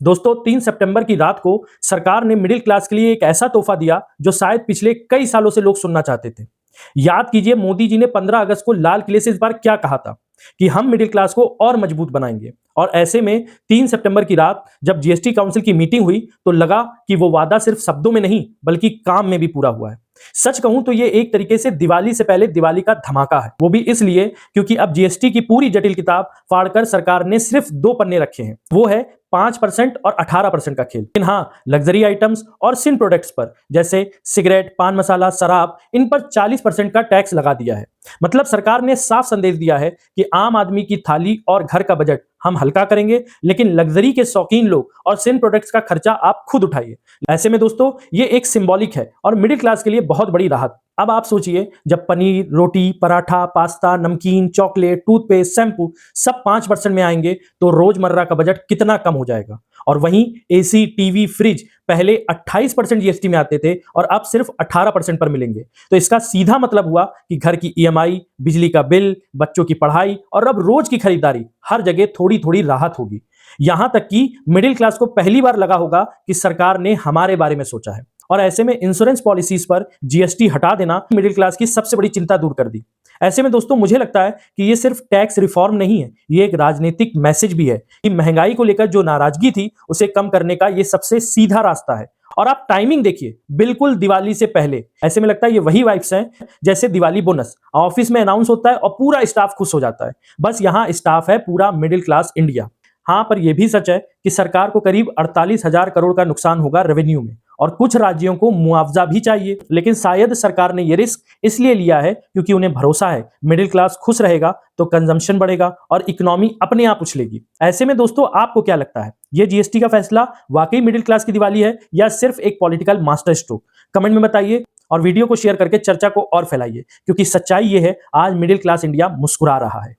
दोस्तों 3 सितंबर की रात को सरकार ने मिडिल क्लास के लिए एक ऐसा तोहफा दिया जो शायद पिछले कई सालों से लोग सुनना चाहते थे। याद कीजिए मोदी जी ने 15 अगस्त को लाल किले से इस बार क्या कहा था कि हम मिडिल क्लास को और मजबूत बनाएंगे। और ऐसे में 3 सितंबर की रात जब जीएसटी काउंसिल की मीटिंग हुई तो लगा कि वो वादा सिर्फ शब्दों में नहीं बल्कि काम में भी पूरा हुआ है। सच कहूं तो ये एक तरीके से दिवाली से पहले दिवाली का धमाका है, वो भी इसलिए क्योंकि अब जीएसटी की पूरी जटिल किताब फाड़कर सरकार ने सिर्फ 2 पन्ने रखे हैं। वो है 5% और 18% का खेल। लेकिन हाँ, लग्जरी आइटम्स और सिन प्रोडक्ट्स पर जैसे सिगरेट, पान मसाला, शराब, इन पर 40% का टैक्स लगा दिया है। मतलब सरकार ने साफ संदेश दिया है कि आम आदमी की थाली और घर का बजट हम हल्का करेंगे, लेकिन लग्जरी के शौकीन लोग और सिन प्रोडक्ट्स का खर्चा आप खुद उठाइए। ऐसे में दोस्तों ये एक सिंबॉलिक है और मिडिल क्लास के लिए बहुत बड़ी राहत। अब आप सोचिए, जब पनीर, रोटी, पराठा, पास्ता, नमकीन, चॉकलेट, टूथपेस्ट, शैम्पू सब 5% में आएंगे तो रोजमर्रा का बजट कितना कम हो जाएगा। और वहीं एसी, टीवी, फ्रिज पहले 28% जीएसटी में आते थे और अब सिर्फ 18% पर मिलेंगे। तो इसका सीधा मतलब हुआ कि घर की ईएमआई, बिजली का बिल, बच्चों की पढ़ाई और अब रोज की खरीदारी, हर जगह थोड़ी थोड़ी राहत होगी। यहां तक कि मिडिल क्लास को पहली बार लगा होगा कि सरकार ने हमारे बारे में सोचा है। और ऐसे में इंश्योरेंस पॉलिसीज पर जीएसटी हटा देना मिडिल क्लास की सबसे बड़ी चिंता दूर कर दी। ऐसे में दोस्तों मुझे लगता है कि ये सिर्फ टैक्स रिफॉर्म नहीं है, ये एक राजनीतिक मैसेज भी है कि महंगाई को लेकर जो नाराजगी थी उसे कम करने का ये सबसे सीधा रास्ता है। और आप टाइमिंग देखिए, बिल्कुल दिवाली से पहले। ऐसे में लगता है ये वही वाइब्स हैं जैसे दिवाली बोनस ऑफिस में अनाउंस होता है और पूरा स्टाफ खुश हो जाता है। बस यहाँ स्टाफ है पूरा मिडिल क्लास इंडिया। हाँ, पर यह भी सच है कि सरकार को करीब 48,000 करोड़ का नुकसान होगा रेवेन्यू में और कुछ राज्यों को मुआवजा भी चाहिए। लेकिन शायद सरकार ने यह रिस्क इसलिए लिया है क्योंकि उन्हें भरोसा है मिडिल क्लास खुश रहेगा तो कंजम्पशन बढ़ेगा और इकोनॉमी अपने आप उछलेगी। ऐसे में दोस्तों आपको क्या लगता है, यह जीएसटी का फैसला वाकई मिडिल क्लास की दिवाली है या सिर्फ एक पॉलिटिकल मास्टर स्ट्रोक? कमेंट में बताइए और वीडियो को शेयर करके चर्चा को और फैलाइए, क्योंकि सच्चाई यह है आज मिडिल क्लास इंडिया मुस्कुरा रहा है।